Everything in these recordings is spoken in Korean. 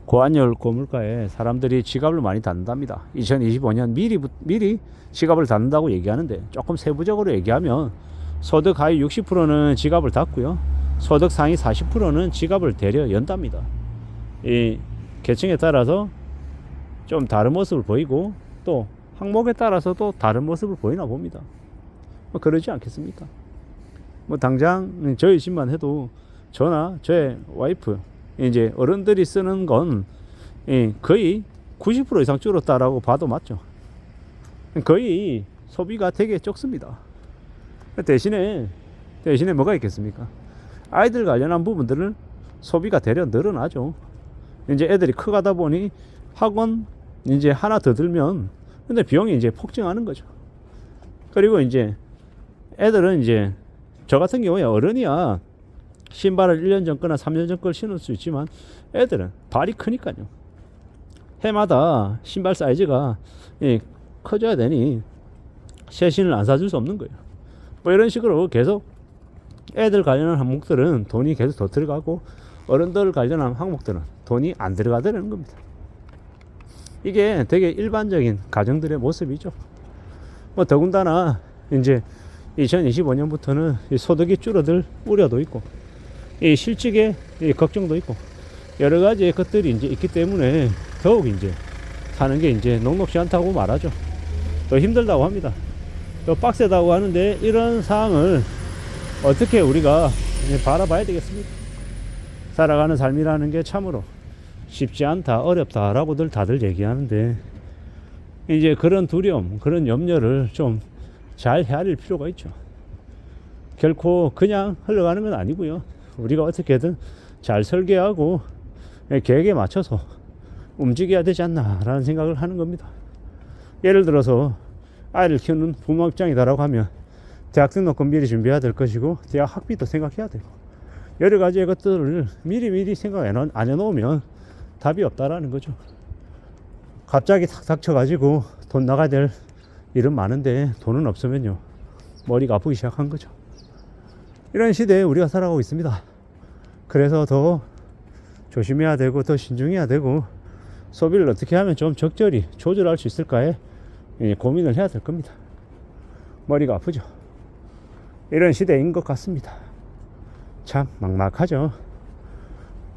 고환율 고물가에 사람들이 지갑을 많이 닫는답니다. 2025년 미리 지갑을 닫는다고 얘기하는데, 조금 세부적으로 얘기하면 소득 하위 60%는 지갑을 닫고요, 소득 상위 40%는 지갑을 되려 연답니다. 이 계층에 따라서 좀 다른 모습을 보이고, 또 항목에 따라서 또 다른 모습을 보이나 봅니다. 뭐 그러지 않겠습니까? 뭐 당장 저희 집만 해도 저나 저의 와이프, 이제 어른들이 쓰는 건 거의 90% 이상 줄었다라고 봐도 맞죠. 거의 소비가 되게 적습니다. 대신에 뭐가 있겠습니까? 아이들 관련한 부분들은 소비가 대려 늘어나죠. 이제 애들이 커가다 보니 학원 이제 하나 더 들면 근데 비용이 이제 폭증하는 거죠. 그리고 이제 애들은 이제 저 같은 경우에 어른이야 신발을 1년 전 거나 3년 전 걸 신을 수 있지만, 애들은 발이 크니까요, 해마다 신발 사이즈가 커져야 되니 새 신을 안 사줄 수 없는 거예요. 뭐 이런 식으로 계속 애들 관련한 항목들은 돈이 계속 더 들어가고, 어른들 관련한 항목들은 돈이 안 들어가더라는 겁니다. 이게 되게 일반적인 가정들의 모습이죠. 뭐 더군다나 이제 2025년부터는 소득이 줄어들 우려도 있고, 이 실직의 걱정도 있고, 여러 가지 것들이 이제 있기 때문에 더욱 이제 사는 게 이제 녹록지 않다고 말하죠. 또 힘들다고 합니다. 또 빡세다고 하는데, 이런 상황을 어떻게 우리가 바라봐야 되겠습니까? 살아가는 삶이라는 게 참으로 쉽지 않다, 어렵다라고들 다들 얘기하는데, 이제 그런 두려움, 그런 염려를 좀 잘 헤아릴 필요가 있죠. 결코 그냥 흘러가는 건 아니고요, 우리가 어떻게든 잘 설계하고 계획에 맞춰서 움직여야 되지 않나라는 생각을 하는 겁니다. 예를 들어서 아이를 키우는 부모 입장이다라고 하면 대학 등록금 미리 준비해야 될 것이고, 대학 학비도 생각해야 되고, 여러 가지의 것들을 미리 생각 안 해놓으면 답이 없다라는 거죠. 갑자기 탁 닥쳐가지고 돈 나가야 될 일은 많은데 돈은 없으면요, 머리가 아프기 시작한 거죠. 이런 시대에 우리가 살아가고 있습니다. 그래서 더 조심해야 되고, 더 신중해야 되고, 소비를 어떻게 하면 좀 적절히 조절할 수 있을까에 고민을 해야 될 겁니다. 머리가 아프죠. 이런 시대인 것 같습니다. 참 막막하죠.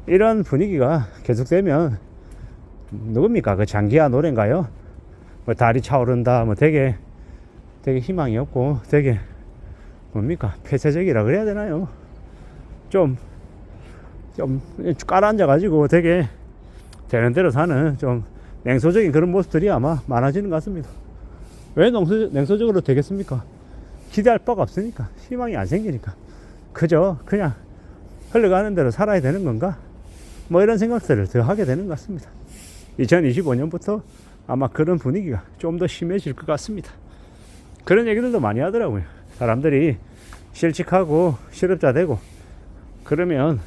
이런 분위기가 계속되면 누굽니까? 그 장기하 노래인가요? 뭐 달이 차오른다, 뭐 되게 희망이 없고, 되게 뭡니까? 폐쇄적이라 그래야 되나요? 좀 깔아앉아가지고 되게 되는 대로 사는 좀 냉소적인 그런 모습들이 아마 많아지는 것 같습니다. 왜 냉소적으로 되겠습니까? 기대할 바가 없으니까, 희망이 안 생기니까, 그저 그냥 흘러가는 대로 살아야 되는 건가? 뭐 이런 생각들을 더 하게 되는 것 같습니다. 2025년부터 아마 그런 분위기가 좀 더 심해질 것 같습니다. 그런 얘기들도 많이 하더라고요. 사람들이 실직하고 실업자 되고 그러면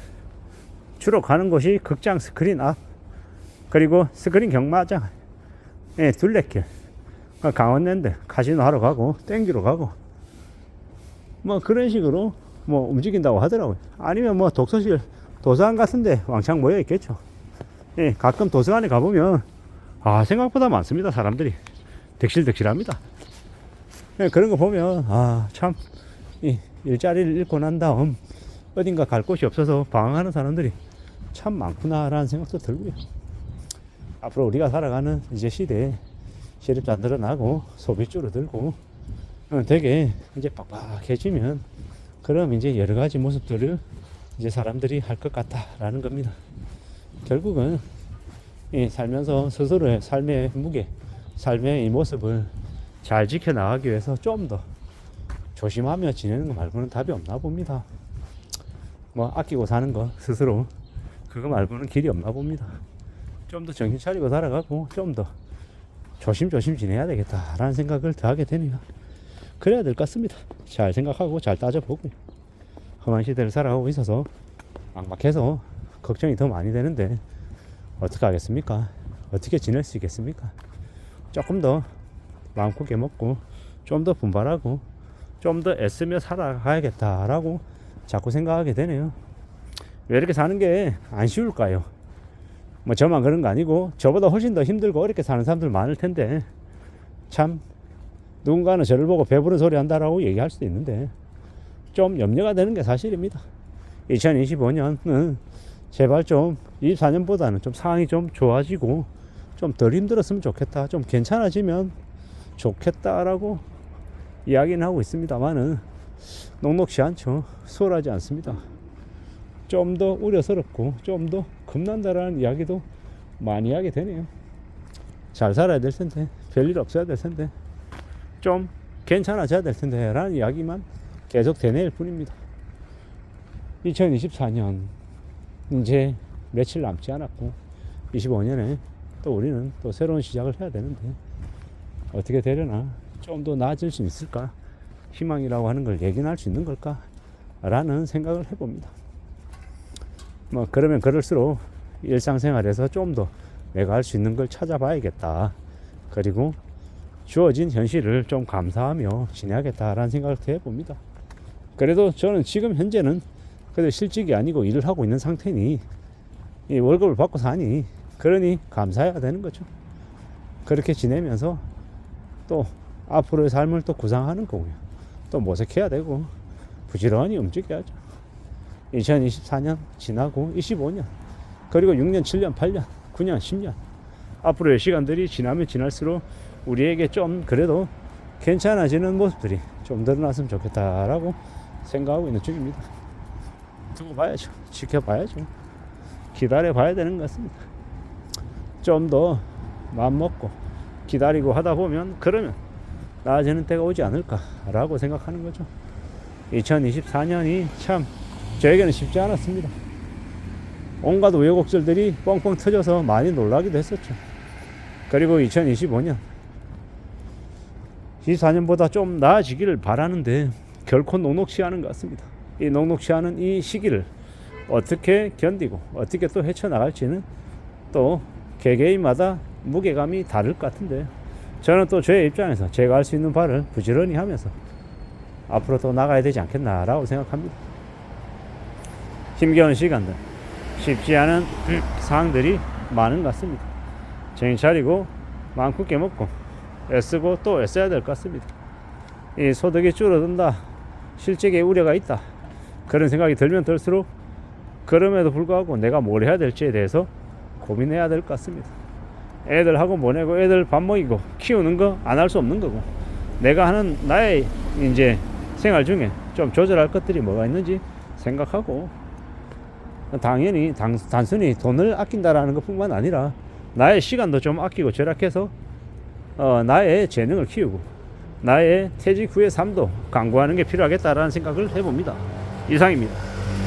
주로 가는 곳이 극장, 스크린 앞, 그리고 스크린 경마장, 둘레길, 강원랜드 카지노 하러 가고 땡기러 가고, 뭐 그런 식으로 뭐 움직인다고 하더라고요. 아니면 뭐 독서실, 도서관 같은데 왕창 모여 있겠죠. 가끔 도서관에 가보면 생각보다 많습니다. 사람들이 득실득실합니다. 그런 거 보면 참 일자리를 잃고 난 다음 어딘가 갈 곳이 없어서 방황하는 사람들이 참 많구나라는 생각도 들고요. 앞으로 우리가 살아가는 이제 시대에 실업자 늘어나고 소비 줄어들고 되게 이제 빡빡해지면, 그럼 이제 여러 가지 모습들을 이제 사람들이 할 것 같다라는 겁니다. 결국은 살면서 스스로의 삶의 무게, 삶의 이 모습을 잘 지켜나가기 위해서 좀 더 조심하며 지내는 거 말고는 답이 없나 봅니다. 뭐 아끼고 사는 거 스스로, 그거 말고는 길이 없나 봅니다. 좀 더 정신 차리고 살아가고 좀 더 조심조심 지내야 되겠다라는 생각을 더 하게 되네요. 그래야 될 것 같습니다. 잘 생각하고 잘 따져보고, 험한 시대를 살아가고 있어서 막막해서 걱정이 더 많이 되는데 어떻게 하겠습니까? 어떻게 지낼 수 있겠습니까? 조금 더 마음고개 먹고 좀 더 분발하고 좀 더 애쓰며 살아가야겠다라고 자꾸 생각하게 되네요. 왜 이렇게 사는 게 안 쉬울까요? 뭐 저만 그런 거 아니고 저보다 훨씬 더 힘들고 어렵게 사는 사람들 많을 텐데 참 누군가는 저를 보고 배부른 소리 한다라고 얘기할 수도 있는데 좀 염려가 되는 게 사실입니다. 2025년은 제발 좀 24년보다는 좀 상황이 좀 좋아지고 좀 덜 힘들었으면 좋겠다, 좀 괜찮아지면 좋겠다라고 이야기는 하고 있습니다만은 녹록지 않죠. 수월하지 않습니다. 좀 더 우려스럽고 좀 더 겁난다라는 이야기도 많이 하게 되네요. 잘 살아야 될 텐데, 별일 없어야 될 텐데, 좀 괜찮아져야 될 텐데 라는 이야기만 계속 되뇌일 뿐입니다. 2024년 이제 며칠 남지 않았고 25년에 또 우리는 또 새로운 시작을 해야 되는데 어떻게 되려나, 좀 더 나아질 수 있을까, 희망이라고 하는 걸 예견할 수 있는 걸까 라는 생각을 해봅니다. 뭐 그러면 그럴수록 일상생활에서 좀 더 내가 할 수 있는 걸 찾아봐야겠다, 그리고 주어진 현실을 좀 감사하며 지내야겠다라는 생각을 해봅니다. 그래도 저는 지금 현재는 그래도 실직이 아니고 일을 하고 있는 상태니 이 월급을 받고 사니, 그러니 감사해야 되는 거죠. 그렇게 지내면서 또 앞으로의 삶을 또 구상하는 거고요. 또 모색해야 되고 부지런히 움직여야죠. 2024년 지나고 25년, 그리고 6년, 7년, 8년, 9년, 10년 앞으로의 시간들이 지나면 지날수록 우리에게 좀 그래도 괜찮아지는 모습들이 좀 드러났으면 좋겠다라고 생각하고 있는 중입니다. 두고 봐야죠. 지켜봐야죠. 기다려봐야 되는 것 같습니다. 좀 더 마음먹고 기다리고 하다 보면 그러면 나아지는 때가 오지 않을까라고 생각하는 거죠. 2024년이 참 저에게는 쉽지 않았습니다. 온갖 우여곡절들이 뻥뻥 터져서 많이 놀라기도 했었죠. 그리고 2025년 24년보다 좀 나아지기를 바라는데 결코 녹록지 않은 것 같습니다. 이 녹록지 않은 이 시기를 어떻게 견디고 어떻게 또 헤쳐나갈지는 또 개개인마다 무게감이 다를 것 같은데, 저는 또 저의 입장에서 제가 할 수 있는 바를 부지런히 하면서 앞으로 또 나가야 되지 않겠나라고 생각합니다. 힘겨운 시간들, 쉽지 않은 상황들이 많은 것 같습니다. 정신 차리고 마음 굳게 먹고 애쓰고 또 애써야 될 것 같습니다. 이 소득이 줄어든다, 실직에 우려가 있다, 그런 생각이 들면 들수록 그럼에도 불구하고 내가 뭘 해야 될지에 대해서 고민해야 될 것 같습니다. 애들 학원 보내고 애들 밥 먹이고 키우는 거 안 할 수 없는 거고, 내가 하는 나의 이제 생활 중에 좀 조절할 것들이 뭐가 있는지 생각하고, 당연히 단순히 돈을 아낀다라는 것뿐만 아니라 나의 시간도 좀 아끼고 절약해서 나의 재능을 키우고 나의 퇴직 후의 삶도 강구하는 게 필요하겠다라는 생각을 해봅니다. 이상입니다.